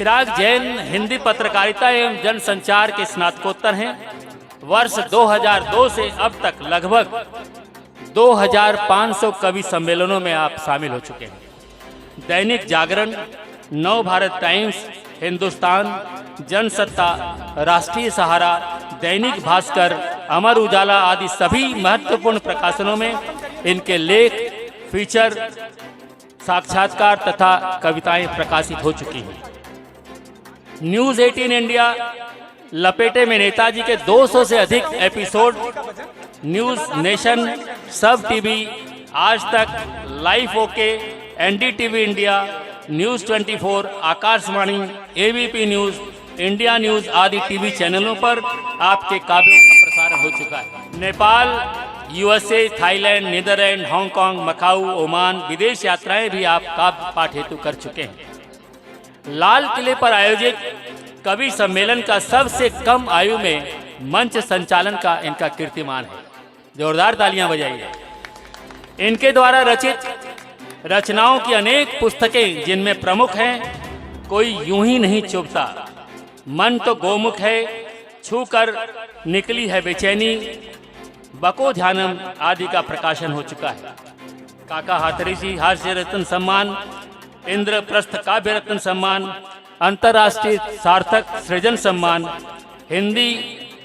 चिराग जैन हिंदी पत्रकारिता एवं जनसंचार के स्नातकोत्तर हैं। वर्ष 2002 से अब तक लगभग 2500 कवि सम्मेलनों में आप शामिल हो चुके हैं। दैनिक जागरण, नव भारत टाइम्स, हिंदुस्तान, जनसत्ता, राष्ट्रीय सहारा, दैनिक भास्कर, अमर उजाला आदि सभी महत्वपूर्ण प्रकाशनों में इनके लेख, फीचर, साक्षात्कार तथा कविताएं प्रकाशित हो चुकी हैं। न्यूज़ 18 इंडिया लपेटे में नेताजी के 200 से अधिक episode, news nation, SAB TV, Aaj Tak, Life OK, NDTV India, news 24, Akashvani, ABP news, India news आदि टीवी चैनलों पर आपके काव्यों का प्रसारण हो चुका है। Nepal, USA, Thailand, Netherlands, Hong Kong, Macau, Oman विदेश यात्राएं भी आप काव्य पाठ हेतु कर चुके हैं। लाल किले पर आयोजित कवि सम्मेलन का सबसे कम आयु में मंच संचालन का इनका कीर्तिमान है। जोरदार तालियां बजाइए। इनके द्वारा रचित रचनाओं की अनेक पुस्तकें, जिनमें प्रमुख हैं कोई यूं ही नहीं चुभता, मन तो गोमुख है, छूकर निकली है बेचैनी, बको ध्यानम आदि का प्रकाशन हो चुका है। काका हाथरी जी हास्य रत्न सम्मान, इंद्रप्रस्थ काव्य रत्न सम्मान, अंतर्राष्ट्रीय सार्थक सृजन सम्मान, हिंदी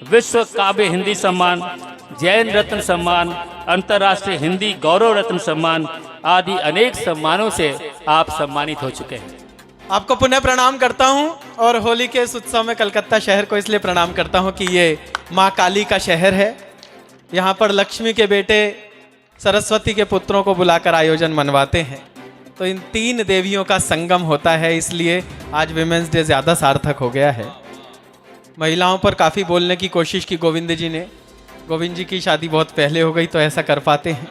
विश्व काव्य हिंदी सम्मान, जैन रत्न सम्मान, अंतर्राष्ट्रीय हिंदी गौरव रत्न सम्मान आदि अनेक सम्मानों से आप सम्मानित हो चुके हैं। आपको पुनः प्रणाम करता हूं और होली के इस उत्सव में कलकत्ता शहर को इसलिए प्रणाम करता हूं कि ये माँ काली का शहर है। यहाँ पर लक्ष्मी के बेटे सरस्वती के पुत्रों को बुलाकर आयोजन मनवाते हैं, तो इन तीन देवियों का संगम होता है, इसलिए आज विमेंस डे ज़्यादा सार्थक हो गया है। महिलाओं पर काफ़ी बोलने की कोशिश की गोविंद जी ने। गोविंद जी की शादी बहुत पहले हो गई तो ऐसा कर पाते हैं।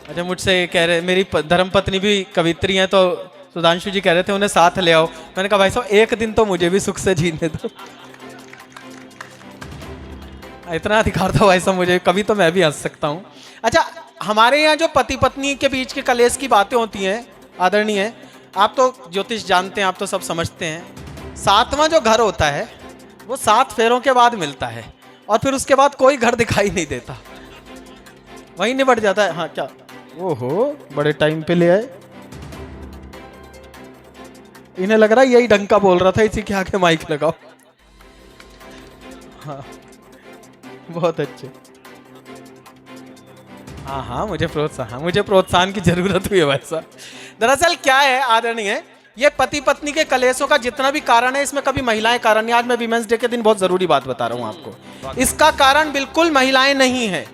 अच्छा, मुझसे कह रहे, मेरी धर्मपत्नी भी कवित्री हैं, तो सुधांशु जी कह रहे थे उन्हें साथ ले आओ। मैंने कहा भाई साहब एक दिन तो मुझे भी सुख से जीने दो। इतना अधिकार था भाई साहब मुझे, कभी तो मैं भी हंस सकता हूँ। अच्छा, हमारे यहाँ जो पति पत्नी के बीच के कलेश की बातें होती हैं आदरणीय, आप तो ज्योतिष जानते हैं, आप तो सब समझते हैं। 7वां जो घर होता है वो 7 फेरों के बाद मिलता है और फिर उसके बाद कोई घर दिखाई नहीं देता, वहीं निबट जाता है। हाँ क्या, ओहो बड़े टाइम पे ले आए। इन्हें लग रहा है यही ढंग का बोल रहा था, इसी के आगे माइक लगाओ। हाँ बहुत अच्छे। हाँ हाँ, मुझे प्रोत्साहन की जरूरत हुई है भाई साहब। दरअसल क्या है आदरणीय, ये पति पत्नी के कलेशों का जितना भी कारण है, इसमें कभी महिलाएं कारण नहीं। आज मैं विमेंस डे के दिन बहुत जरूरी बात बता रहा हूँ आपको। इसका कारण बिल्कुल महिलाएं नहीं है।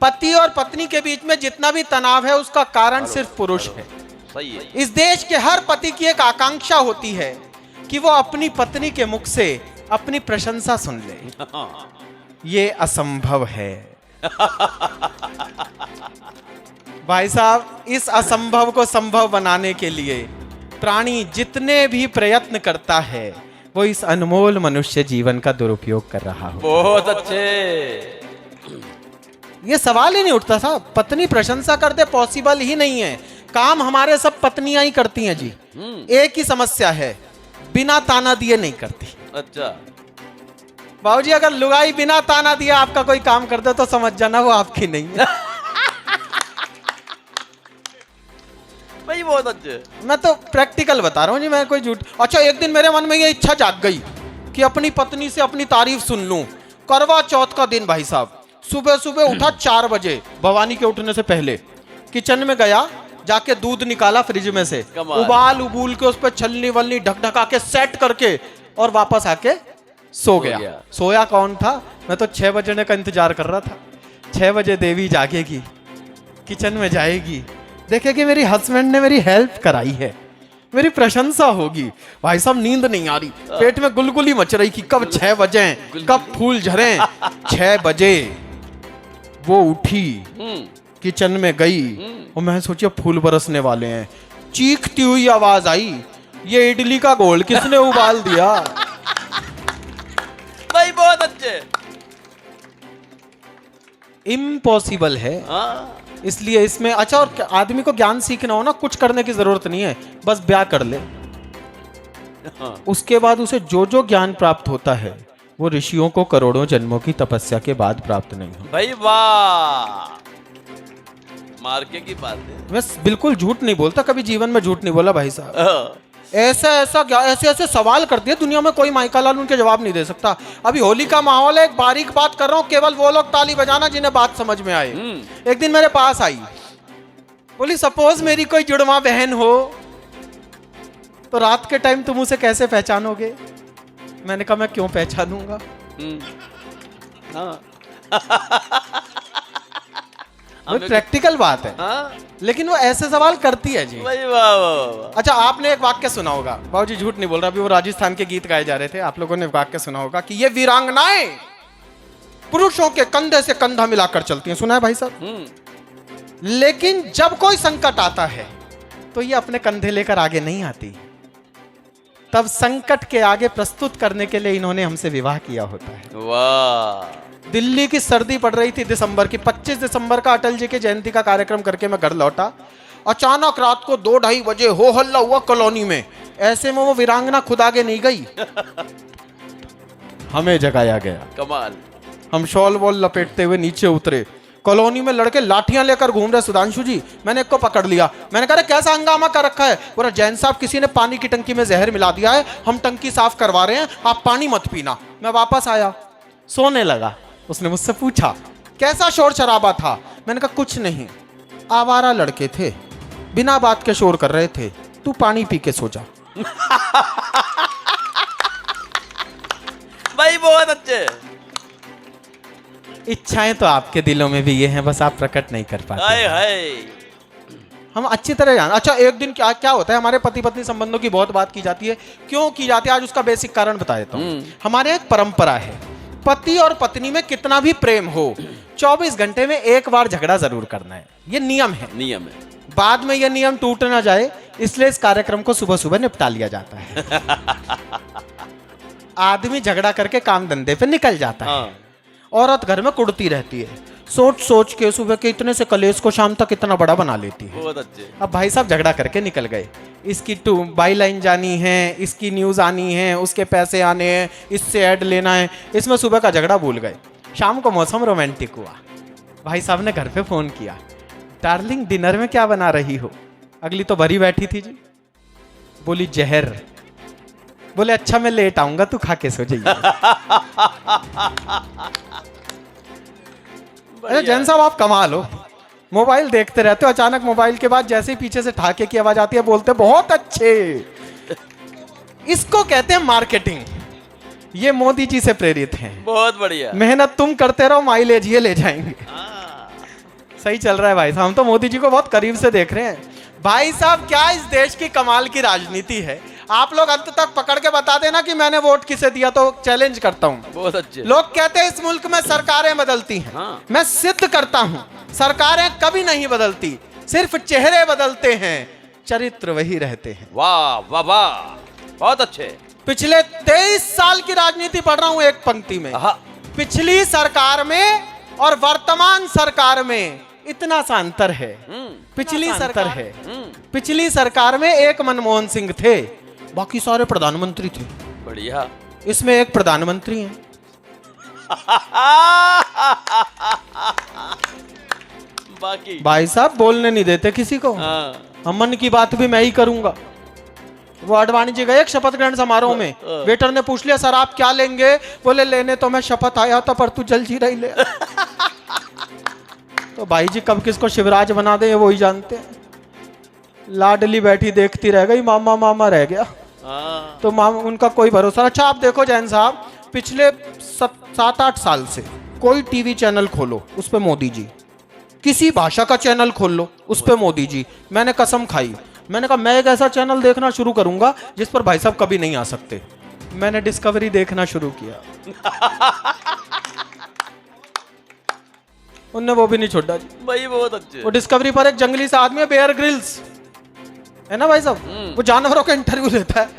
पति और पत्नी के बीच में जितना भी तनाव है उसका कारण सिर्फ पुरुष है। सही है। इस देश के हर पति की एक आकांक्षा होती है कि वो अपनी पत्नी के मुख से अपनी प्रशंसा सुन ले। ये असंभव है भाई साहब। इस असंभव को संभव बनाने के लिए प्राणी जितने भी प्रयत्न करता है वो इस अनमोल मनुष्य जीवन का दुरुपयोग कर रहा हो। बहुत अच्छे। ये सवाल ही नहीं उठता साहब, पत्नी प्रशंसा कर दे, पॉसिबल ही नहीं है। काम हमारे सब पत्नियां ही करती हैं जी। एक ही समस्या है, बिना ताना दिए नहीं करती। अच्छा बाबूजी, अगर लुगाई बिना ताना दिए आपका कोई काम कर दे तो समझ जाना वो आपकी नहीं है। भाई बहुत अच्छे। मैं तो प्रैक्टिकल बता रहा हूँ जी, मैं कोई झूठ। अच्छा, एक दिन मेरे मन में ये इच्छा जाग गई कि अपनी पत्नी से अपनी तारीफ सुन लूं। करवा चौथ का दिन भाई साहब, सुबह सुबह उठा 4 बजे, भवानी के उठने से पहले किचन में गया, जाके दूध निकाला फ्रिज में से, उबूल के उस पर छलनी वलनी ढक के सेट करके और वापस आके सो गया। सोया कौन था? मैं तो 6 बजने का इंतजार कर रहा था। 6 बजे देवी जागेगी, किचन में जाएगी, देखेगी मेरी हस्बैंड ने मेरी हेल्प कराई है, मेरी प्रशंसा होगी। भाई साहब नींद नहीं आ रही, पेट में गुलगुली मच रही कि कब 6 बजे, कब फूल झरे। 6 बजे वो उठी, किचन में गई और मैं सोचिए फूल बरसने वाले हैं। चीखती हुई आवाज आई, ये इडली का घोल किसने उबाल दिया? भाई बहुत अच्छे। इम्पॉसिबल है। इसलिए इसमें अच्छा, और आदमी को ज्ञान सीखना हो ना, कुछ करने की जरूरत नहीं है, बस ब्याह कर ले। हाँ। उसके बाद उसे जो जो ज्ञान प्राप्त होता है वो ऋषियों को करोड़ों जन्मों की तपस्या के बाद प्राप्त नहीं हो। भाई वाह, मार्के की बात है। मैं बिल्कुल झूठ नहीं बोलता, कभी जीवन में झूठ नहीं बोला भाई साहब। हाँ। ऐसे ऐसे सवाल करती है दुनिया में, कोई माइका लाल उनके जवाब नहीं दे सकता। अभी होली का माहौल है, एक बारीक बात कर रहा हूँ, केवल वो लोग ताली बजाना जिन्हें बात समझ में आए। एक दिन मेरे पास आई, बोली सपोज मेरी कोई जुड़वा बहन हो तो रात के टाइम तुम उसे कैसे पहचानोगे? मैंने कहा मैं क्यों पहचानूंगा, हाँ। वो प्रैक्टिकल बात है। हाँ। लेकिन वो ऐसे सवाल करती है जी। भाई वाह वाह वाह। अच्छा, आपने एक वाक्य सुना होगा, बाबूजी झूठ नहीं बोल रहा, अभी वो राजस्थान के गीत गाए जा रहे थे, आप लोगों ने वाक्य सुना होगा कि ये वीरांगनाएं पुरुषों के कंधे से कंधा मिलाकर चलती हैं। सुना है भाई साहब? लेकिन जब कोई संकट आता है तो ये अपने कंधे लेकर आगे नहीं आती, तब संकट के आगे प्रस्तुत करने के लिए इन्होंने हमसे विवाह किया होता है। वाह। दिल्ली की सर्दी पड़ रही थी दिसंबर की, 25 दिसंबर का अटल जी की जयंती का कार्यक्रम करके मैं घर लौटा, अचानक रात को 2-2:30 बजे हो हल्ला हुआ कॉलोनी में। ऐसे में वो वीरांगना खुद आगे नहीं गई, हमें जगाया गया। कमाल। हम शॉल वॉल लपेटते हुए नीचे उतरे, कॉलोनी में लड़के लाठियां लेकर घूम रहे। सुधांशु जी, मैंने एक को पकड़ लिया, मैंने कहा कैसा हंगामा कर रखा है? बोला जैन साहब किसी ने पानी की टंकी में जहर मिला दिया है, हम टंकी साफ करवा रहे हैं, आप पानी मत पीना। मैं वापस आया, सोने लगा। उसने मुझसे पूछा कैसा शोर शराबा था? मैंने कहा कुछ नहीं, आवारा लड़के थे, बिना बात के शोर कर रहे थे, तू पानी पी के सो जा। भाई बहुत अच्छे। इच्छाएं तो आपके दिलों में भी ये हैं, बस आप प्रकट नहीं कर पाते। हाय हाय। हम अच्छी तरह जान। अच्छा, एक दिन क्या क्या होता है, हमारे पति पत्नी संबंधों की बहुत बात की जाती है। क्यों की जाती है, आज उसका बेसिक कारण बता देता हूँ। हमारे एक परंपरा है, पति और पत्नी में कितना भी प्रेम हो, 24 घंटे में एक बार झगड़ा जरूर करना है, ये नियम है। नियम है। बाद में यह नियम टूट ना जाए, इसलिए इस कार्यक्रम को सुबह सुबह निपटा लिया जाता है। आदमी झगड़ा करके काम धंधे पे निकल जाता है। हाँ। औरत घर में कुड़ती रहती है, सोच सोच के सुबह के इतने से कलेश को शाम तक इतना बड़ा बना लेती है। बहुत अच्छे। अब भाई साहब झगड़ा करके निकल गए, इसकी बाई लाइन जानी है, इसकी न्यूज़ आनी है, उसके पैसे आने हैं, इससे ऐड लेना है, इसमें सुबह का झगड़ा भूल गए। शाम को मौसम रोमांटिक हुआ, भाई साहब ने घर पे फ़ोन किया, डार्लिंग डिनर में क्या बना रही हो? अगली तो भरी बैठी थी जी, बोली जहर। बोले अच्छा मैं लेट आऊंगा, तू खा के सो जाइए। अरे जैन साहब आप कमाल हो, मोबाइल देखते रहते हो, अचानक मोबाइल के बाद जैसे ही पीछे से ठाके की आवाज आती है बोलते बहुत अच्छे। इसको कहते हैं मार्केटिंग। ये मोदी जी से प्रेरित हैं। बहुत बढ़िया। मेहनत तुम करते रहो, माइलेज ये ले जाएंगे। सही चल रहा है भाई साहब, हम तो मोदी जी को बहुत करीब से देख रहे हैं। भाई साहब क्या इस देश की कमाल की राजनीति है। आप लोग अंत तक पकड़ के बता देना कि मैंने वोट किसे दिया, तो चैलेंज करता हूं। बहुत अच्छे। लोग कहते हैं इस मुल्क में सरकारें बदलती हैं। हाँ। मैं सिद्ध करता हूं सरकारें कभी नहीं बदलती, सिर्फ चेहरे बदलते हैं, चरित्र वही रहते हैं। वाह वाह वाह, बहुत अच्छे। पिछले 23 साल की राजनीति पढ़ रहा हूं एक पंक्ति में। हाँ। पिछली सरकार में और वर्तमान सरकार में इतना सा अंतर है। पिछली सरकार में एक मनमोहन सिंह थे, बाकी सारे प्रधानमंत्री थे। बढ़िया। इसमें एक प्रधानमंत्री हैं। बाकी भाई साहब बोलने नहीं देते किसी को। हाँ। हम मन की बात भी मैं ही करूंगा। वो अडवाणी जी गए एक शपथ ग्रहण समारोह में, वेटर ने पूछ लिया सर आप क्या लेंगे? बोले लेने तो मैं शपथ आया था पर तू जल जी रही ले। तो भाई जी कब किसको शिवराज बना दे वो ही जानते हैं। लाडली बैठी देखती रह गई, मामा मामा रह गया। हाँ। तो मामा उनका कोई भरोसा। अच्छा आप देखो जैन साहब, पिछले 7-8 साल से कोई टीवी चैनल खोलो उस पे मोदी जी, किसी भाषा का चैनल खोल लो उस पे मोदी जी। मैंने कसम खाई, मैंने कहा मैं एक ऐसा चैनल देखना शुरू करूंगा जिस पर भाई साहब कभी नहीं आ सकते। मैंने डिस्कवरी देखना शुरू किया। उनने वो भी नहीं छोड़ा जी। भाई बहुत अच्छे। वो डिस्कवरी पर एक जंगली सा आदमी है, बेयर ग्रिल्स है ना भाई साहब, वो जानवरों का इंटरव्यू लेता है।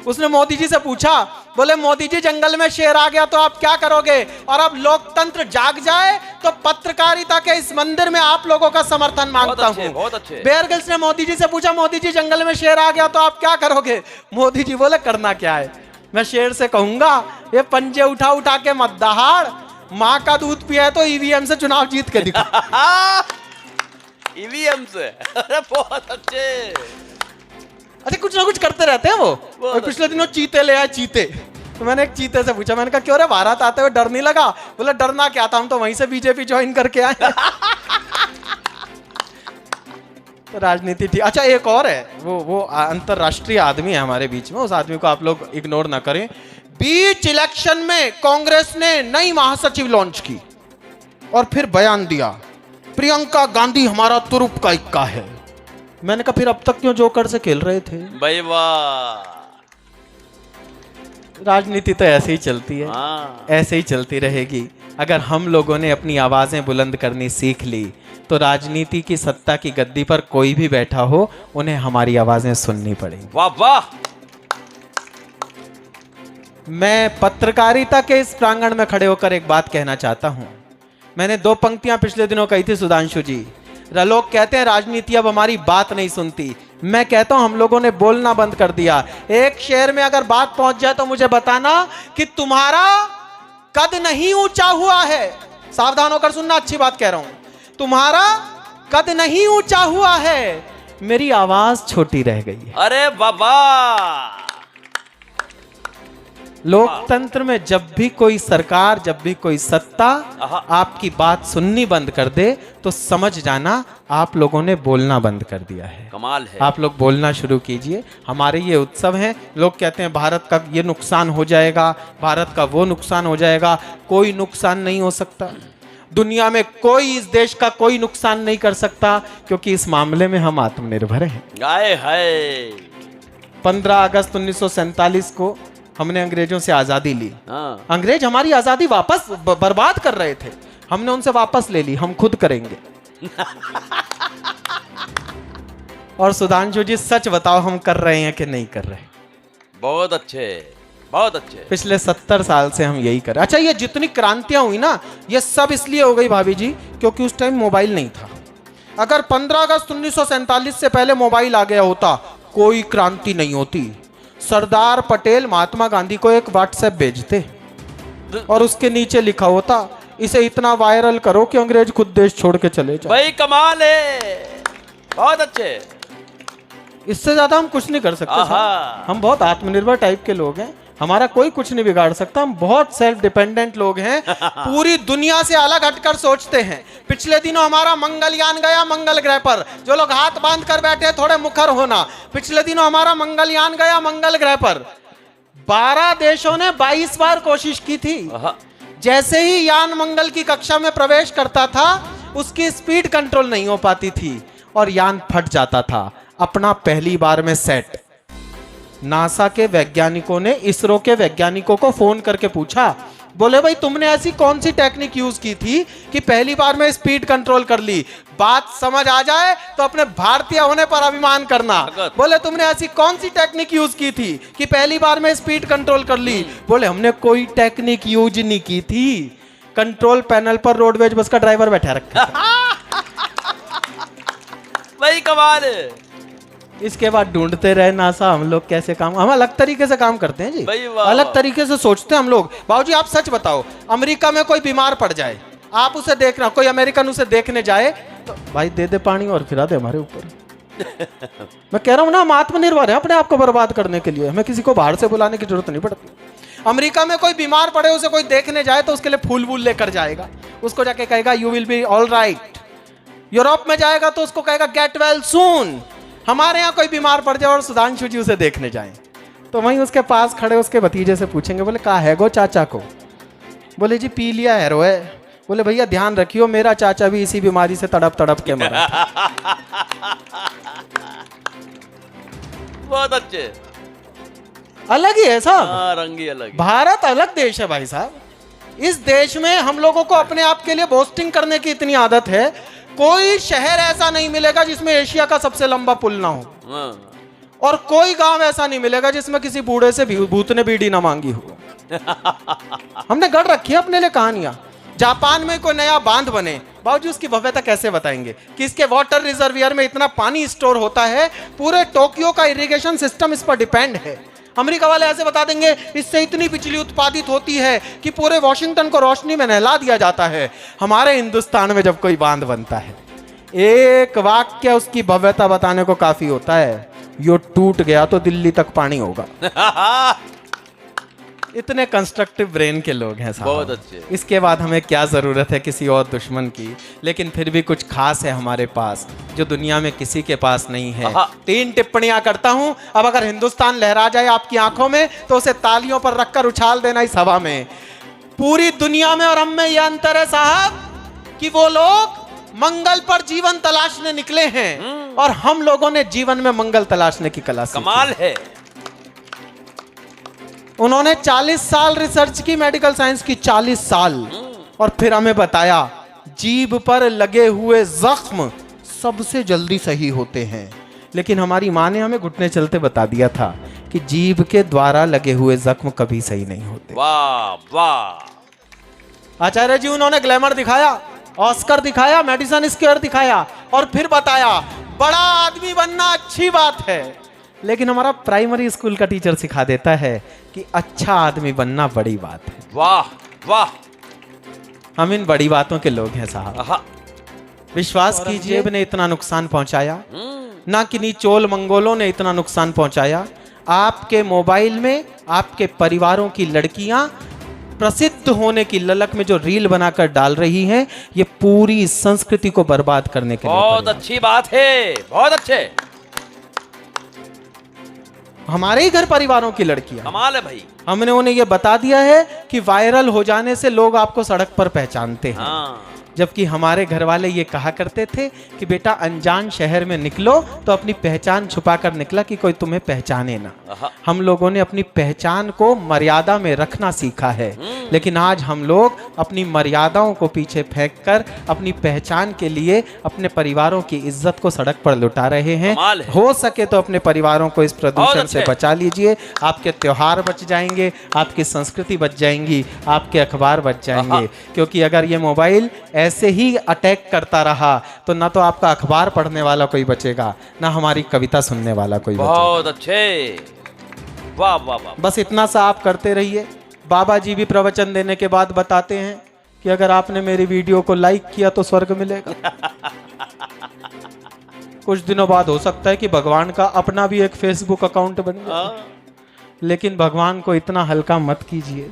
उसने मोदी जी से पूछा बोले मोदी जी जंगल में शेर आ गया तो आप क्या करोगे? और अब लोकतंत्र जाग जाए तो पत्रकारिता के इस मंदिर में आप लोगों का समर्थन मांगता हूं। बहुत अच्छे। बेयर ग्रिल्स ने मोदी जी से पूछा, मोदी जी जंगल में शेर आ गया तो आप क्या करोगे? मोदी जी बोले करना क्या है, मैं शेर से कहूंगा ये पंजे उठा उठा के मत दहाड़, माँ का दूध पिया है तो ईवीएम से चुनाव जीत के दिखा। ईवीएम से। अरे बहुत अच्छे। अच्छा कुछ ना कुछ करते रहते हैं वो। और पिछले दिनों चीते ले आए, चीते। तो मैंने एक चीते से पूछा, मैंने कहा क्यों रे भारत आते हुए डर नहीं लगा? बोला डरना क्या था, हम तो वहीं से बीजेपी ज्वाइन करके आए। तो राजनीति थी। अच्छा एक और है, वो अंतरराष्ट्रीय आदमी है हमारे बीच में, उस आदमी को आप लोग इग्नोर ना करें। बीच इलेक्शन में कांग्रेस ने नई महासचिव लॉन्च की और फिर बयान दिया, प्रियंका गांधी हमारा तुरुप का इक्का है। मैंने कहा फिर अब तक क्यों जोकर से खेल रहे थे? भाई वाह। राजनीति तो ऐसे ही चलती है, हाँ। ऐसे ही चलती रहेगी। अगर हम लोगों ने अपनी आवाजें बुलंद करनी सीख ली तो राजनीति की सत्ता की गद्दी पर कोई भी बैठा हो, उन्हें हमारी आवाजें सुननी पड़ेंगी। वाह वाह। मैं पत्रकारिता के इस प्रांगण में खड़े होकर एक बात कहना चाहता हूं। मैंने 2 पंक्तियां पिछले दिनों कही थी सुधांशु जी। लोग कहते हैं राजनीति अब हमारी बात नहीं सुनती। मैं कहता हूं हम लोगों ने बोलना बंद कर दिया। एक शेर में अगर बात पहुंच जाए तो मुझे बताना कि तुम्हारा कद नहीं ऊंचा हुआ है। सावधान होकर सुनना, अच्छी बात कह रहा हूं। तुम्हारा कद नहीं ऊंचा हुआ है, मेरी आवाज छोटी रह गई है। अरे बाबा। लोकतंत्र में जब भी कोई सरकार, जब भी कोई सत्ता आपकी बात सुननी बंद कर दे तो समझ जाना आप लोगों ने बोलना बंद कर दिया है। कमाल है। आप लोग बोलना शुरू कीजिए। हमारे ये उत्सव हैं, लोग कहते हैं भारत का ये नुकसान हो जाएगा, भारत का वो नुकसान हो जाएगा। कोई नुकसान नहीं हो सकता दुनिया में, कोई इस देश का कोई नुकसान नहीं कर सकता, क्योंकि इस मामले में हम आत्मनिर्भर हैं। गाए है। 15 अगस्त 1947 को हमने अंग्रेजों से आजादी ली। हाँ। अंग्रेज हमारी आजादी वापस बर्बाद कर रहे थे, हमने उनसे वापस ले ली, हम खुद करेंगे। और सुधांशु जी सच बताओ, हम कर रहे हैं कि नहीं कर रहे? बहुत अच्छे, बहुत अच्छे। पिछले 70 साल से हम यही कर रहे हैं। अच्छा ये जितनी क्रांतियां हुई ना, ये सब इसलिए हो गई भाभी जी क्योंकि उस टाइम मोबाइल नहीं था। अगर 15 अगस्त 1947 से पहले मोबाइल आ गया होता, कोई क्रांति नहीं होती। सरदार पटेल महात्मा गांधी को एक व्हाट्सएप भेजते और उसके नीचे लिखा होता, इसे इतना वायरल करो कि अंग्रेज खुद देश छोड़ के चले जाए। भाई कमाल है, बहुत अच्छे। इससे ज्यादा हम कुछ नहीं कर सकते साहब। हम बहुत आत्मनिर्भर टाइप के लोग हैं, हमारा कोई कुछ नहीं बिगाड़ सकता। हम बहुत सेल्फ डिपेंडेंट लोग हैं, पूरी दुनिया से अलग हटकर सोचते हैं। पिछले दिनों हमारा मंगलयान गया मंगल ग्रह पर। जो लोग हाथ बांध कर बैठे थोड़े मुखर होना। पिछले दिनों हमारा मंगलयान गया मंगल ग्रह पर। 12 देशों ने 22 बार कोशिश की थी। जैसे ही यान मंगल की कक्षा में प्रवेश करता था, उसकी स्पीड कंट्रोल नहीं हो पाती थी और यान फट जाता था। अपना पहली बार में सेट। नासा के वैज्ञानिकों ने इसरो के वैज्ञानिकों को फोन करके पूछा, बोले भाई तुमने ऐसी कौन सी टेक्निक यूज की थी कि पहली बार में स्पीड कंट्रोल कर ली? बात समझ आ जाए तो अपने भारतीय होने पर अभिमान करना। बोले तुमने ऐसी कौन सी टेक्निक यूज की थी कि पहली बार में स्पीड कंट्रोल कर ली? बोले हमने कोई टेक्निक यूज नहीं की थी, कंट्रोल पैनल पर रोडवेज बस का ड्राइवर बैठा रखा था। भाई कमाल है। इसके बाद ढूंढते रहे नासा हम लोग कैसे काम, हम अलग तरीके से काम करते हैं जी, अलग तरीके से सोचते हैं हम लोग। बाबूजी आप सच बताओ, अमेरिका में कोई बीमार पड़ जाए, आप उसे देखना, कोई अमेरिकन उसे देखने जाए तो भाई दे दे पानी और फिरा दे हमारे ऊपर। मैं कह रहा हूं ना, हम आत्मनिर्भर है अपने आप को बर्बाद करने के लिए, हमें किसी को बाहर से बुलाने की जरूरत नहीं पड़ती। अमेरिका में कोई बीमार पड़े, उसे कोई देखने जाए तो उसके लिए फूल वूल लेकर जाएगा, उसको जाके कहेगा you will be all right. Europe में जाएगा तो उसको कहेगा गेट वेल सून। हमारे यहाँ कोई बीमार पड़ जाए और सुधांशु जी उसे देखने जाएं तो वहीं उसके पास खड़े उसके भतीजे से पूछेंगे, बोले कहा है गो चाचा को? बोले जी पी लिया है रोए। बोले भैया ध्यान रखियो, मेरा चाचा भी इसी बीमारी से तड़प तड़प के मरा। बहुत अच्छे। अलग ही है साहब, रंग ही अलग है। भारत अलग देश है भाई साहब। इस देश में हम लोगों को अपने आप के लिए बोस्टिंग करने की इतनी आदत है। कोई शहर ऐसा नहीं मिलेगा जिसमें एशिया का सबसे लंबा पुल ना हो। और कोई गांव ऐसा नहीं मिलेगा जिसमें किसी बूढ़े से भूत ने बीड़ी ना मांगी हो। हमने गढ़ रखी है अपने लिए कहानियां। जापान में कोई नया बांध बने, बावजूद उसकी भव्यता कैसे बताएंगे कि इसके वाटर रिजर्वियर में इतना पानी स्टोर होता है, पूरे टोक्यो का इरिगेशन सिस्टम इस पर डिपेंड है। अमेरिका वाले ऐसे बता देंगे इससे इतनी बिजली उत्पादित होती है कि पूरे वॉशिंगटन को रोशनी में नहला दिया जाता है। हमारे हिंदुस्तान में जब कोई बांध बनता है, एक वाक्य उसकी भव्यता बताने को काफी होता है, यो टूट गया तो दिल्ली तक पानी होगा। इतने कंस्ट्रक्टिव ब्रेन के लोग हैं साहब। बहुत अच्छे। इसके बाद हमें क्या जरूरत है किसी और दुश्मन की, लेकिन फिर भी कुछ खास है हमारे पास जो दुनिया में किसी के पास नहीं है। 3 टिप्पणियां करता हूं। अब अगर हिंदुस्तान लहरा जाए आपकी आंखों में तो उसे तालियों पर रखकर उछाल देना इस हवा में। पूरी दुनिया में और हम में यह अंतर है साहब कि वो लोग मंगल पर जीवन तलाशने निकले हैं और हम लोगों ने जीवन में मंगल तलाशने की कला सीखी। कमाल है। उन्होंने 40 साल रिसर्च की, मेडिकल साइंस की 40 साल, और फिर हमें बताया जीभ पर लगे हुए जख्म सबसे जल्दी सही होते हैं। लेकिन हमारी माँ ने हमें घुटने चलते बता दिया था कि जीभ के द्वारा लगे हुए जख्म कभी सही नहीं होते। वाह वाह। आचार्य जी उन्होंने ग्लैमर दिखाया, ऑस्कर दिखाया, मेडिसन स्क्वायर दिखाया और फिर बताया बड़ा आदमी बनना अच्छी बात है, लेकिन हमारा प्राइमरी स्कूल का टीचर सिखा देता है कि अच्छा आदमी बनना बड़ी बात है। वाह वाह। हम इन बड़ी बातों के लोग हैं साहब। विश्वास कीजिए ने इतना नुकसान पहुंचाया, ना किन्हीं चोल मंगोलों ने इतना नुकसान पहुंचाया। आपके मोबाइल में आपके परिवारों की लड़कियां प्रसिद्ध होने की ललक में जो रील बनाकर डाल रही हैं, ये पूरी संस्कृति को बर्बाद करने के लिए। बहुत अच्छी बात है, बहुत अच्छे। हमारे ही घर परिवारों की लड़कियां, कमाल है भाई। हमने उन्हें यह बता दिया है कि वायरल हो जाने से लोग आपको सड़क पर पहचानते हैं। हाँ। जबकि हमारे घर वाले ये कहा करते थे कि बेटा अनजान शहर में निकलो तो अपनी पहचान छुपाकर निकला कि कोई तुम्हें पहचाने ना। हम लोगों ने अपनी पहचान को मर्यादा में रखना सीखा है, लेकिन आज हम लोग अपनी मर्यादाओं को पीछे फेंककर अपनी पहचान के लिए अपने परिवारों की इज्जत को सड़क पर लुटा रहे हैं। हो सके तो अपने परिवारों को इस प्रदूषण से बचा लीजिए। आपके त्योहार बच जाएंगे, आपकी संस्कृति बच जाएंगी, आपके अखबार बच जाएंगे। क्योंकि अगर ये मोबाइल ऐसे ही अटैक करता रहा तो ना तो आपका अखबार पढ़ने वाला कोई बचेगा, ना हमारी कविता सुनने वाला कोई बचेगा। बहुत अच्छे। वाह वाह वाह। बस इतना सा आप करते रहिए। बाबा जी भी प्रवचन देने के बाद बताते हैं कि अगर आपने मेरी वीडियो को लाइक किया तो स्वर्ग मिलेगा। कुछ दिनों बाद हो सकता है कि भगवान का अपना भी एक फेसबुक अकाउंट बन जाए, लेकिन भगवान को इतना हल्का मत कीजिए।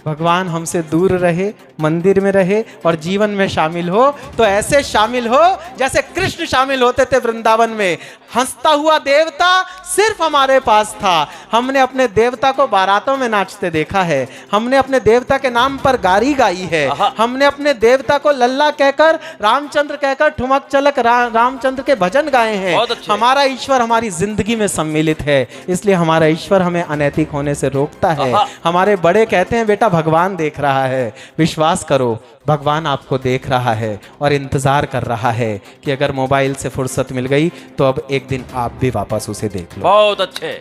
भगवान हमसे दूर रहे, मंदिर में रहे और जीवन में शामिल हो तो ऐसे शामिल हो जैसे कृष्ण शामिल होते थे वृंदावन में। हंसता हुआ देवता सिर्फ हमारे पास था। हमने अपने देवता को बारातों में नाचते देखा है, हमने अपने देवता के नाम पर गारी गाई है, हमने अपने देवता को लल्ला कहकर, रामचंद्र कहकर ठुमक चलक रामचंद्र के भजन गाए हैं। हमारा ईश्वर हमारी जिंदगी में सम्मिलित है, इसलिए हमारा ईश्वर हमें अनैतिक होने से रोकता है। हमारे बड़े कहते हैं बेटा भगवान देख रहा है। विश्वास करो भगवान आपको देख रहा है और इंतजार कर रहा है कि अगर मोबाइल से फुर्सत मिल गई तो अब एक दिन आप भी वापस उसे देख लो। बहुत अच्छे।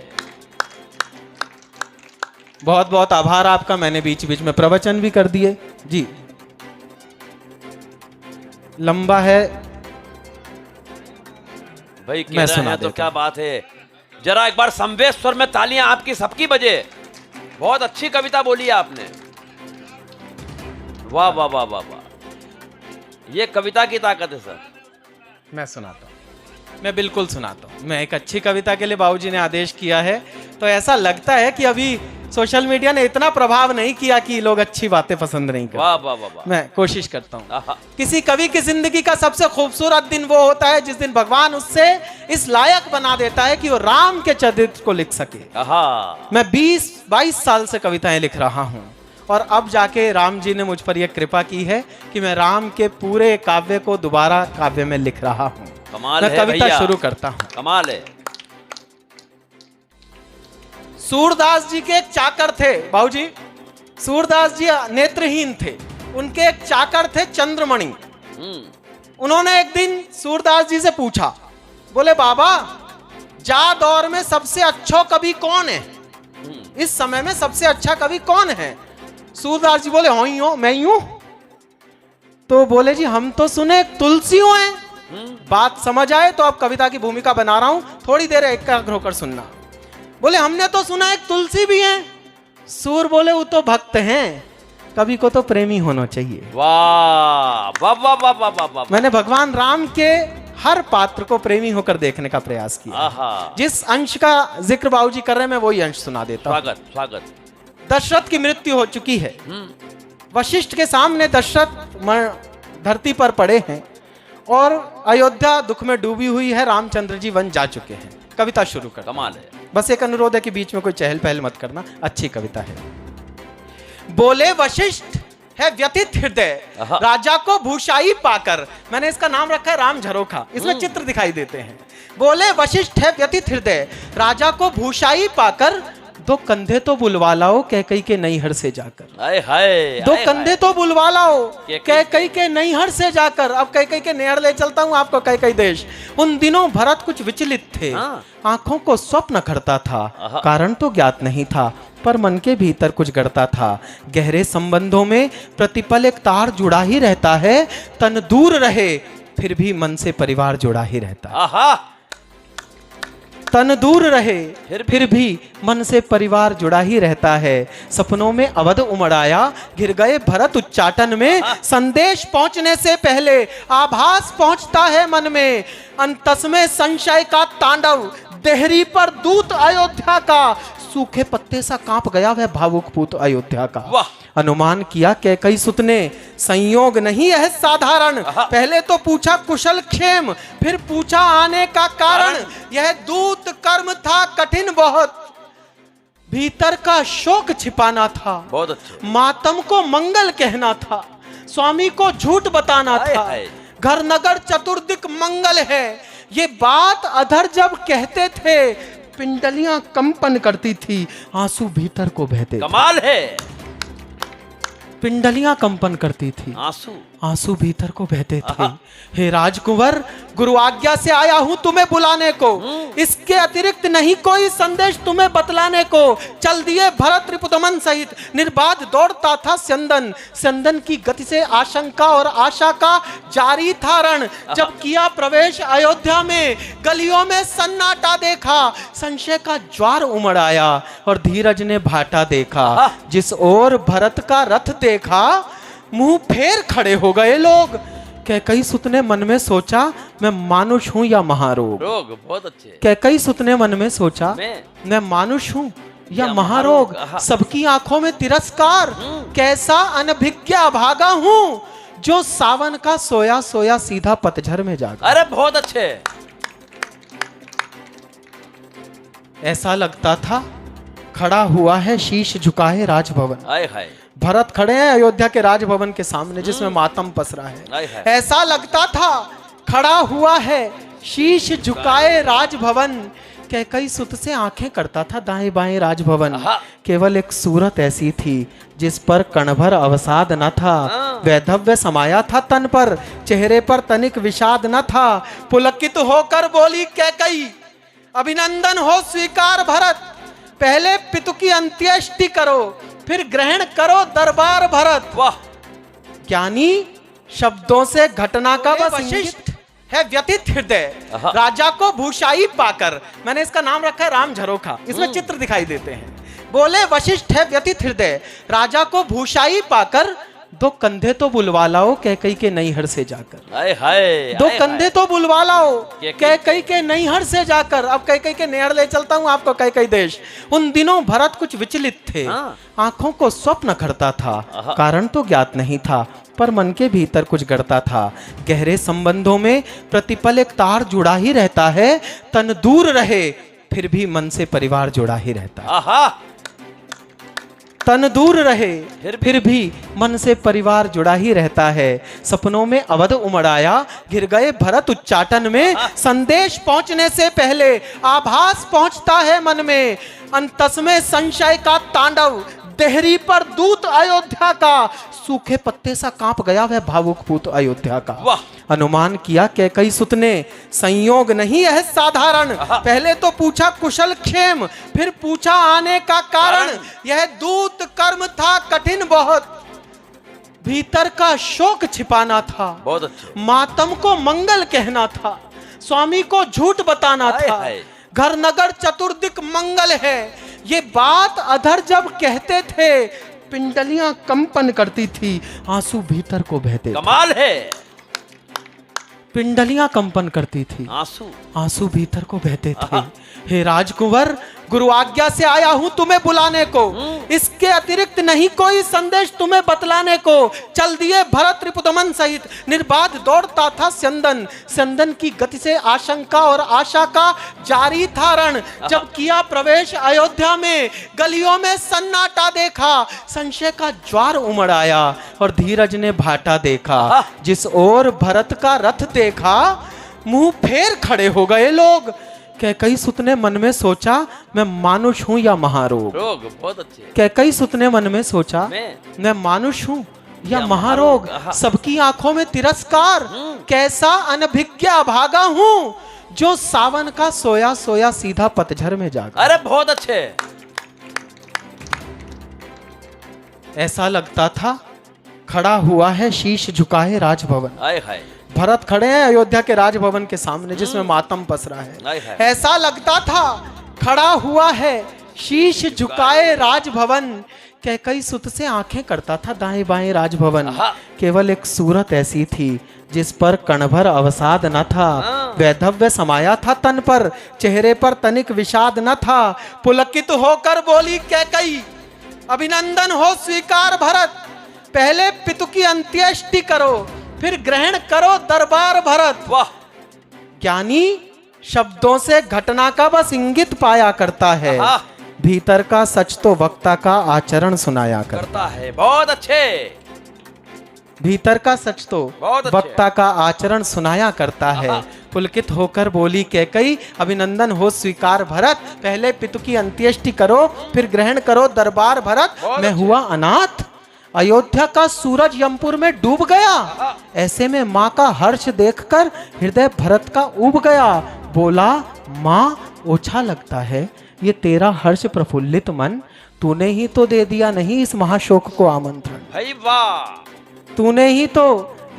बहुत बहुत आभार आपका। मैंने बीच बीच में प्रवचन भी कर दिए जी। लंबा है भाई, मैं सुना तो क्या बात है। जरा एक बार संवेश्वर में तालियां आपकी सबकी बजे। बहुत अच्छी कविता बोली आपने। वाह वाह वाह वाह वाह। ये कविता की ताकत है सर। मैं सुनाता हूँ, मैं बिल्कुल सुनाता हूँ। मैं एक अच्छी कविता के लिए बाबूजी ने आदेश किया है तो ऐसा लगता है कि अभी सोशल मीडिया ने इतना प्रभाव नहीं किया कि लोग अच्छी बातें पसंद नहीं करते। वाह वाह वाह वाह। मैं कोशिश करता हूँ। किसी कवि की जिंदगी का सबसे खूबसूरत दिन वो होता है जिस दिन भगवान उससे इस लायक बना देता है कि वो राम के चरित्र को लिख सके। मैं 20-22 साल से कविताएं लिख रहा हूँ और अब जाके राम जी ने मुझ पर यह कृपा की है कि मैं राम के पूरे काव्य को दोबारा काव्य में लिख रहा हूँ। कमाल मैं है कविता भैया। शुरू करता हूँ। कमाल है। सूरदास जी के एक चाकर थे बाबूजी। सूरदास जी नेत्रहीन थे, उनके एक चाकर थे चंद्रमणि। उन्होंने एक दिन सूरदास जी से पूछा, बोले बाबा जा दौर में सबसे अच्छा कवि कौन है, इस समय में सबसे अच्छा कवि कौन है? सूरदास जी बोले हो ही हो, मैं ही हूं। तो बोले जी हम तो सुने तुलसी हैं। बात समझ आए तो अब कविता की भूमिका बना रहा हूं, थोड़ी देर एकाग्र होकर सुनना। बोले हमने तो सुना एक तुलसी भी है। सूर बोले वो तो भक्त हैं, कवि को तो प्रेमी होना चाहिए। वाह वाह वाह वाह वाह वाह वाह। मैंने भगवान राम के हर पात्र को प्रेमी होकर देखने का प्रयास किया। आहा। जिस अंश का जिक्र बाबूजी कर रहे हैं मैं वही अंश सुना देता हूं। स्वागत स्वागत। दशरथ की मृत्यु हो चुकी है। वशिष्ठ के सामने दशरथ धरती पर पड़े हैं और अयोध्या दुख में डूबी हुई है। रामचंद्र जी वन जा चुके हैं। कविता शुरू कर। कमाल है। बस एक अनुरोध है कि बीच में कोई चहल पहल मत करना, अच्छी कविता है। बोले वशिष्ठ है व्यथित हृदय, राजा को भूषाई पाकर। मैंने इसका नाम रखा है राम झरोखा, इसमें चित्र दिखाई देते हैं। बोले वशिष्ठ है व्यथित हृदय, राजा को भूषाई पाकर, दो कंधे तो बुलवा लाओ कैकई के नैहर से जाकर। हाय हाय। दो कंधे तो बुलवा लाओ कैकई कैकई के नैहर से जाकर। अब कैकई के नैहर ले चलता हूं आपको कैकई देश। उन दिनों भरत कुछ विचलित थे, आंखों को स्वप्न करता था, कारण तो ज्ञात नहीं था, पर मन के भीतर कुछ गढ़ता था। गहरे संबंधों में प्रतिपल एक तार जुड़ा ही रहता है, तन दूर रहे फिर भी मन से परिवार जुड़ा ही रहता है। आहा। तन दूर रहे फिर भी मन से परिवार जुड़ा ही रहता है। सपनों में अवध उमड़ आया, घिर गए भरत उच्चाटन में। संदेश पहुंचने से पहले आभास पहुंचता है मन में, अंतस में संशय का तांडव, देहरी पर दूत अयोध्या का। सूखे पत्ते सा कांप गया वह भावुक पूत अयोध्या का। वाह। अनुमान किया कैकई सुत ने, संयोग नहीं है साधारण। पहले तो पूछा कुशल क्षेम, फिर पूछा आने का कारण। यह दूत कर्म था कठिन बहुत, भीतर का शोक छिपाना था। बहुत अच्छे। मातम को मंगल कहना था, स्वामी को झूठ बताना था। घर नगर चतुर्दिक मंगल है, ये बात अधर जब कहते थे, पिंडलियां कंपन करती थी, आंसू भीतर को बहते थे। कमाल है। पिंडलियां कंपन करती थी, आंसू भीतर को बहते थे। हे राजकुंवर, गुरु आज्ञा से आया हूं तुम्हें बुलाने को, इसके अतिरिक्त नहीं कोई संदेश तुम्हें बतलाने को। चल दिए भरत रिपुदमन सहित, निर्बाध दौड़ता था स्यंदन। स्यंदन की गति से आशंका और आशा का जारी था रण। जब किया प्रवेश अयोध्या में, गलियों में सन्नाटा देखा। संशय का ज्वार उमड़ आया और धीरज ने भाटा देखा। जिस ओर भरत का रथ देखा, मुंह फेर खड़े हो गए लोग। कैकई सुत ने मन में सोचा, मैं मानुष हूं या महारोग। रोग बहुत अच्छे। कैकई सुत ने मन में सोचा, मैं मानुष हूं या महारोग। सबकी आंखों में तिरस्कार, कैसा अनभिज्ञ भागा हूं, जो सावन का सोया सोया सीधा पतझर में जागा। अरे बहुत अच्छे। ऐसा लगता था खड़ा हुआ है शीश झुकाए राजभवन। हाय हाय। भरत खड़े हैं अयोध्या के राजभवन के सामने, जिसमें मातम पसरा है। ऐसा लगता था खड़ा हुआ है शीश झुकाए राजभवन। कैकई सुत से आंखें करता था दाएं बाएं राजभवन। केवल एक सूरत ऐसी थी जिस पर कणभर अवसाद न था। वैधव्य समाया था तन पर, चेहरे पर तनिक विषाद न था। पुलकित होकर बोली कैकई, अभिनंदन हो स्वीकार भरत। पहले पितु की अंत्येष्टि करो, फिर ग्रहण करो दरबार भरत। वाह। ज्ञानी शब्दों से घटना का वशिष्ठ है व्यथित हृदय, राजा को भूषाई पाकर। मैंने इसका नाम रखा है राम झरोखा, इसमें चित्र दिखाई देते हैं। बोले वशिष्ठ है व्यथित हृदय, राजा को भूषाई पाकर, दो कंधे तो बुलवा लाओ कैकई के नैहर से जाकर। हाय हाय। दो कंधे तो बुलवा लाओ कैकई के नैहर से जाकर। अब कैकई के नैहर ले चलता हूं आपको कैकई देश। उन दिनों भरत कुछ विचलित थे, आंखों को स्वप्न करता था, कारण तो ज्ञात नहीं था, पर मन के भीतर कुछ गढ़ता था। गहरे संबंधों में प्रतिपल एक तार जुड़ा ही रहता है, तन दूर रहे फिर भी मन से परिवार जुड़ा ही रहता है। तन दूर रहे फिर भी मन से परिवार जुड़ा ही रहता है। सपनों में अवध उमड़ आया, घिर गए भरत उच्चाटन में। संदेश पहुंचने से पहले आभास पहुंचता है मन में, अंतस में संशय का तांडव, देहरी पर दूत अयोध्या का, सूखे पत्ते सा कांप गया वह भावुक पूत अयोध्या का। वाह। अनुमान किया कैकई सुत ने, संयोग नहीं है साधारण। पहले तो पूछा कुशल क्षेम, फिर पूछा आने का कारण। यह दूत कर्म था कठिन बहुत, भीतर का शोक छिपाना था। बहुत अच्छे। मातम को मंगल कहना था, स्वामी को झूठ बताना हाय था। हाय। घर नगर चतुर्दिक मंगल है, ये बात अधर जब कहते थे, पिंडलियां कंपन करती थी, आंसू भीतर को बहते थे। कमाल है। पिंडलियां कंपन करती थी, आंसू। आंसू भीतर को बहते थे। हे राजकुंवर, गुरु आज्ञा से आया हूं तुम्हें बुलाने को, इसके अतिरिक्त नहीं कोई संदेश तुम्हें बतलाने को। चल दिए भरत रिपुदमन सहित, निर्बाध दौड़ता था स्यंदन। स्यंदन की गति से आशंका और आशा का जारी था रण। जब किया प्रवेश अयोध्या में, गलियों में सन्नाटा देखा, संशय का ज्वार उमड़ आया और धीरज ने भाटा देखा। जिस ओर भरत का रथ देखा, मुंह फेर खड़े हो गए लोग। कैकई सुत ने मन में सोचा, मैं मानुष हूं या महारोग। रोग बहुत अच्छे। कैकई सुत ने मन में सोचा, मैं मानुष हूं या महारोग। सबकी आंखों में तिरस्कार, कैसा अनभिज्ञा भागा हूं, जो सावन का सोया सोया सीधा पतझर में जागा। अरे बहुत अच्छे। ऐसा लगता था खड़ा हुआ है शीश झुकाए राजभवन। हाय हाय। भरत खड़े हैं अयोध्या के राजभवन के सामने, जिसमें मातम पसरा है। ऐसा लगता था खड़ा हुआ है शीश झुकाए राजभवन। कैकई सुत से आंखें करता था दाएं बाएं राजभवन। केवल एक सूरत ऐसी थी जिस पर कणभर अवसाद न था। वैधव्य समाया था तन पर, चेहरे पर तनिक विषाद न था। पुलकित होकर बोली कैकई, अभिनंदन हो स्वीकार भरत। पहले पितु की अंत्येष्टि करो, फिर ग्रहण करो दरबार भरत। वाह। ज्ञानी शब्दों से घटना का बस इंगित पाया करता है, भीतर का सच तो वक्ता का आचरण सुनाया करता है। बहुत अच्छे। भीतर का सच तो वक्ता का आचरण सुनाया करता है। पुलकित होकर बोली कैकई, अभिनंदन हो स्वीकार भरत। पहले पितु की अंत्येष्टि करो, फिर ग्रहण करो दरबार भरत। मैं हुआ अनाथ, अयोध्या का सूरज यमपुर में डूब गया। ऐसे में माँ का हर्ष देखकर हृदय भरत का उब गया। बोला, माँ ओछा लगता है ये तेरा हर्ष प्रफुल्लित मन, तूने ही तो दे दिया नहीं इस महाशोक को आमंत्रण। भाई वाह। तूने ही तो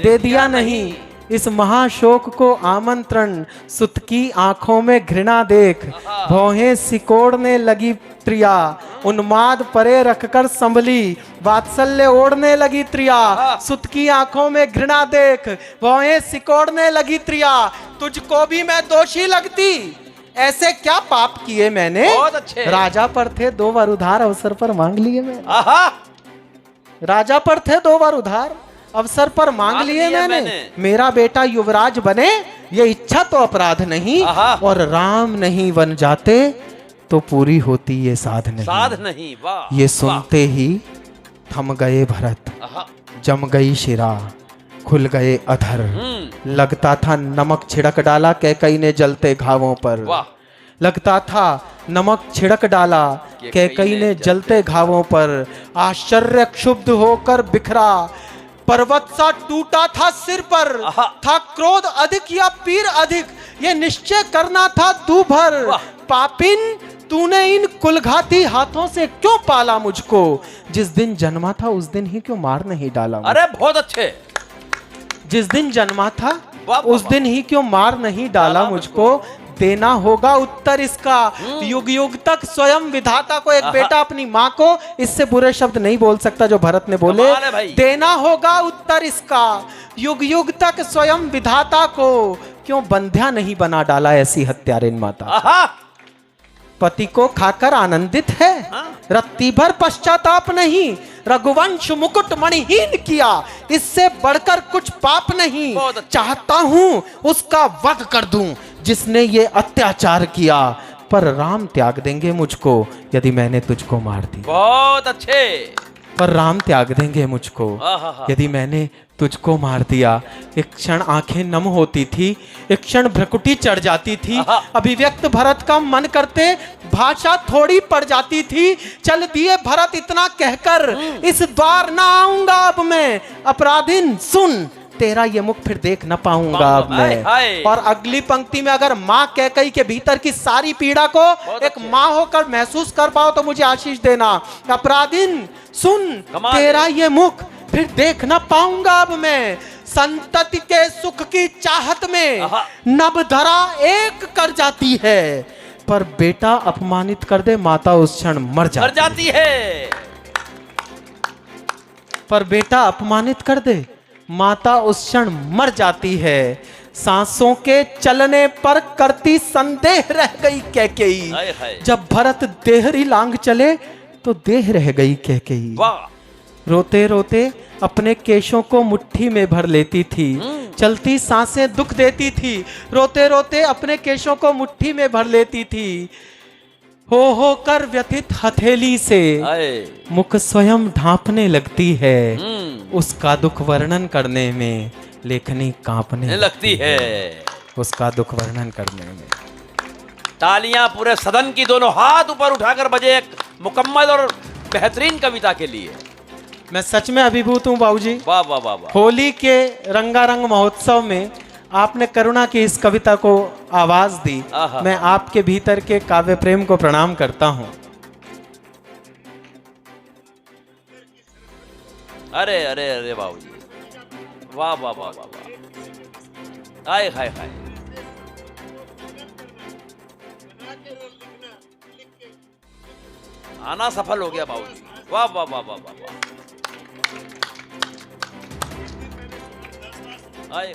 दे दिया नहीं इस महाशोक को आमंत्रण। सुत की आंखों में घृणा देख, भौहें सिकोड़ने लगी प्रिया। उन्माद परे रखकर संभली, वात्सल्य ओढ़ने लगी त्रिया। सुत की आंखों में घृणा देख, भौहें सिकोड़ने लगी त्रिया। तुझको भी मैं दोषी लगती, ऐसे क्या पाप किए मैंने। बहुत अच्छे। राजा पर थे दो बार उधार, अवसर पर मांग लिए मैंने। राजा पर थे दो बार उधार, अवसर पर मांग लिए मैंने। मेरा बेटा युवराज बने, ये इच्छा तो अपराध नहीं। और राम नहीं बन जाते तो पूरी होती ये साध नहीं। साध नहीं। वाह। ये सुनते ही थम गए भरत, जम गई शिरा, खुल गए अधर। लगता था नमक छिड़क डाला कैकई ने जलते घावों पर। लगता था नमक छिड़क डाला कैकई ने जलते घावों पर। आश्चर्य क्षुब्ध होकर बिखरा, पर्वत सा टूटा था सिर पर। था क्रोध अधिक या पीर अधिक, ये निश्चय करना था दूभर। पापिन, तूने इन कुलघाती हाथों से क्यों पाला मुझको। जिस दिन जन्मा था उस दिन ही क्यों मार नहीं डाला। अरे बहुत अच्छे। जिस दिन जन्मा था उस दिन ही क्यों मार नहीं डाला मुझको। देना होगा उत्तर इसका, युग युग तक स्वयं विधाता को। एक बेटा अपनी माँ को इससे बुरे शब्द नहीं बोल सकता जो भरत ने बोले। देना होगा उत्तर इसका, युग युग तक स्वयं विधाता को। क्यों बंध्या नहीं बना डाला ऐसी हत्यारेन माता। पति को खाकर आनंदित है, रत्ती भर पश्चाताप नहीं। रघुवंश मुकुट मणिहीन किया, इससे बढ़कर कुछ पाप नहीं। चाहता हूं उसका वध कर दूं जिसने ये अत्याचार किया, पर राम त्याग देंगे मुझको यदि मैंने तुझको मार दिया। बहुत अच्छे। और राम त्याग देंगे मुझको। आहा। यदि मैंने तुझको मार दिया, एक क्षण आंखें नम होती थी, एक क्षण भ्रकुटी चढ़ जाती थी, आहा। अभिव्यक्त भरत का मन करते भाषा थोड़ी पड़ जाती थी। चल दिए भरत इतना कहकर, इस द्वार ना आऊंगा अब मैं, अपराधीन सुन तेरा ये मुख फिर देख न पाऊंगा अब मैं। हाय। और अगली पंक्ति में अगर माँ कैकई के भीतर की सारी पीड़ा को एक माँ होकर महसूस कर पाओ तो मुझे आशीष देना। अपराधीन सुन कमाल तेरा है। ये मुख फिर देख न पाऊंगा अब मैं, संतति के सुख की चाहत में आहा। नभधरा एक कर जाती है, पर बेटा अपमानित कर दे माता उस क्षण मर मर जाती है। पर बेटा अपमानित कर दे माता उस क्षण मर जाती है। सांसों के चलने पर करती संदेह रह गई कैकेयी, हाय हाय। जब भरत देहरी लांग चले तो देह रह गई कैकेयी। वाह। रोते रोते अपने केशों को मुट्ठी में भर लेती थी, चलती सांसें दुख देती थी, रोते रोते अपने केशों को मुट्ठी में भर लेती थी। हो कर व्यथित हथेली से हाय। मुख स्वयं ढांपने लगती है, उसका दुख वर्णन करने में लेखनी कांपने लगती है। उसका दुख वर्णन करने में। तालियां पूरे सदन की दोनों हाथ ऊपर उठाकर बजे एक मुकम्मल और बेहतरीन कविता के लिए। मैं सच में अभिभूत हूँ बाबूजी। वाह वाह वाह वाह। होली के रंगारंग महोत्सव में आपने करुणा की इस कविता को आवाज दी। आहा। मैं आपके भीतर के काव्य प्रेम को प्रणाम करता हूँ। अरे अरे अरे बाबू जी, वाह वाह वाह वाह वाह। हाय हाय हाय। आना सफल हो गया बाबू जी। वाह वाह वाह वाह वाह वाह। हाय।